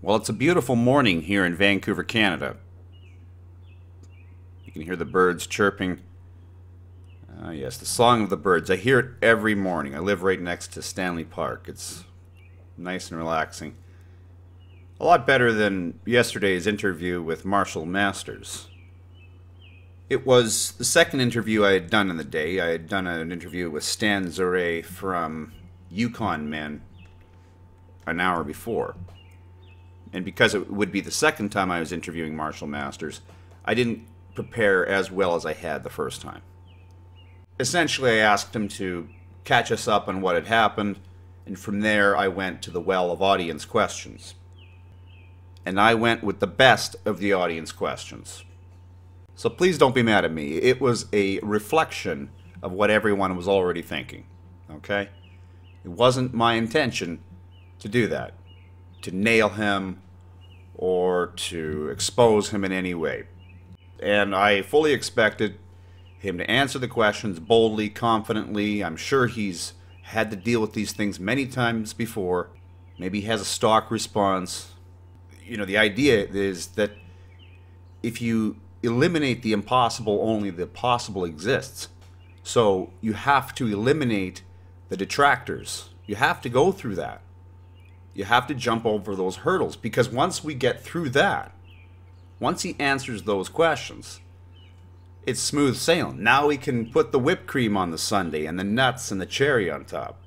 Well, it's a beautiful morning here in Vancouver, Canada. You can hear the birds chirping. Yes, the song of the birds. I hear it every morning. I live right next to Stanley Park. It's nice and relaxing. A lot better than yesterday's interview with Marshall Masters. It was the second interview I had done in the day. I had done an interview with Stan Zure from Yukon Men an hour before. And because it would be the second time I was interviewing Marshall Masters, I didn't prepare as well as I had the first time. Essentially, I asked him to catch us up on what had happened, and from there I went to the well of audience questions. And I went with the best of the audience questions. So please don't be mad at me. It was a reflection of what everyone was already thinking, okay? It wasn't my intention to do that, to nail him or to expose him in any way. And I fully expected him to answer the questions boldly, confidently. I'm sure he's had to deal with these things many times before. Maybe he has a stock response. You know, the idea is that if you eliminate the impossible, only the possible exists. So you have to eliminate the detractors. You have to go through that. You have to jump over those hurdles, because once we get through that, once he answers those questions, it's smooth sailing. Now we can put the whipped cream on the sundae and the nuts and the cherry on top.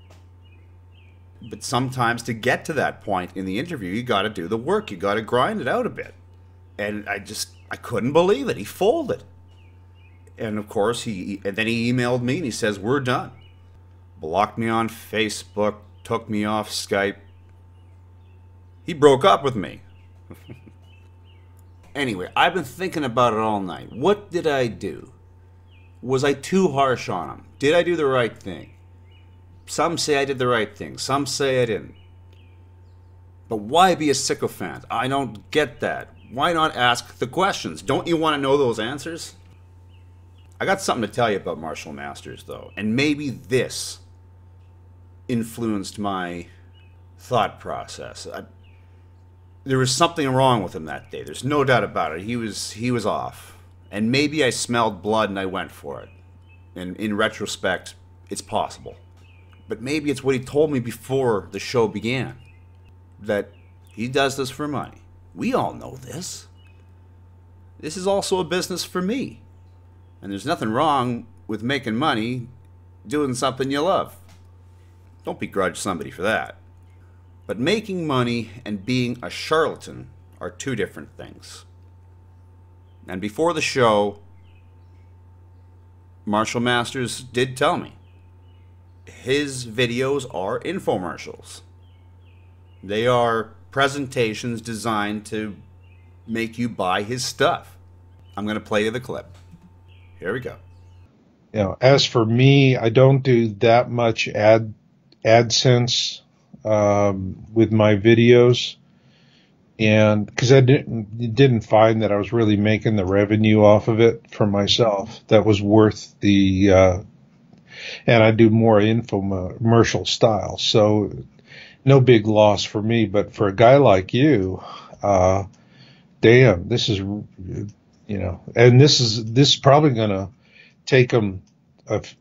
But sometimes to get to that point in the interview, you got to do the work. You got to grind it out a bit. And I couldn't believe it. He folded. And of course, and then he emailed me and he says, "We're done." Blocked me on Facebook, took me off Skype. He broke up with me. Anyway, I've been thinking about it all night. What did I do? Was I too harsh on him? Did I do the right thing? Some say I did the right thing. Some say I didn't. But why be a sycophant? I don't get that. Why not ask the questions? Don't you want to know those answers? I got something to tell you about Marshall Masters, though. And maybe this influenced my thought process. There was something wrong with him that day. There's no doubt about it. He was off. And maybe I smelled blood and I went for it. And in retrospect, it's possible. But maybe it's what he told me before the show began. That he does this for money. We all know this. This is also a business for me. And there's nothing wrong with making money doing something you love. Don't begrudge somebody for that. But making money and being a charlatan are two different things. And before the show, Marshall Masters did tell me his videos are infomercials. They are presentations designed to make you buy his stuff. I'm going to play you the clip. Here we go. You know, as for me, I don't do that much AdSense with my videos, and because I didn't find that I was really making the revenue off of it for myself that was worth the and I do more infomercial style, so no big loss for me. But for a guy like you, damn, this is, you know, and this is probably going to take him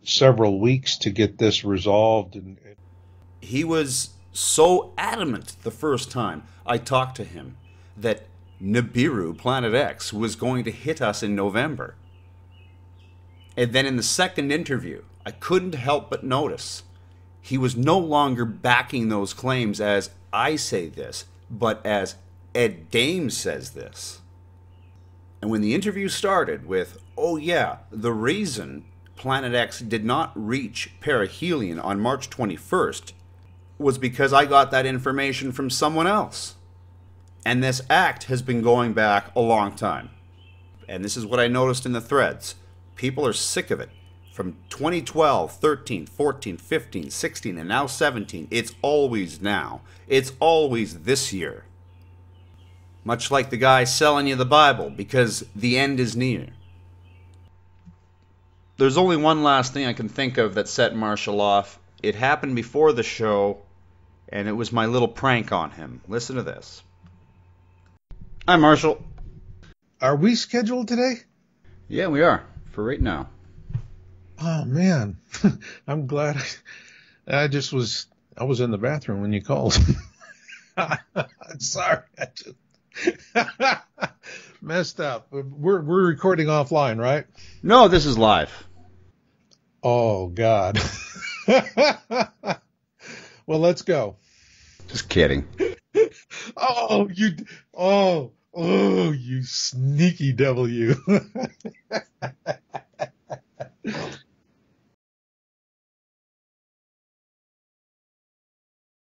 several weeks to get this resolved. And he was so adamant the first time I talked to him that Nibiru, Planet X, was going to hit us in November. And then in the second interview, I couldn't help but notice he was no longer backing those claims as I say this, but as Ed Dame says this. And when the interview started with, "Oh yeah, the reason Planet X did not reach perihelion on March 21st was because I got that information from someone else. And this act has been going back a long time." And this is what I noticed in the threads. People are sick of it. From 2012, 13, 14, 15, 16, and now 17, it's always now. It's always this year. Much like the guy selling you the Bible, because the end is near. There's only one last thing I can think of that set Marshall off. It happened before the show, and it was my little prank on him. Listen to this. Hi, Marshall. Are we scheduled today? Yeah, we are, for right now. Oh man, I'm glad. I was in the bathroom when you called. Sorry, I just messed up. We're recording offline, right? No, this is live. Oh God. Well, let's go. Just kidding. Oh, you sneaky devil, you.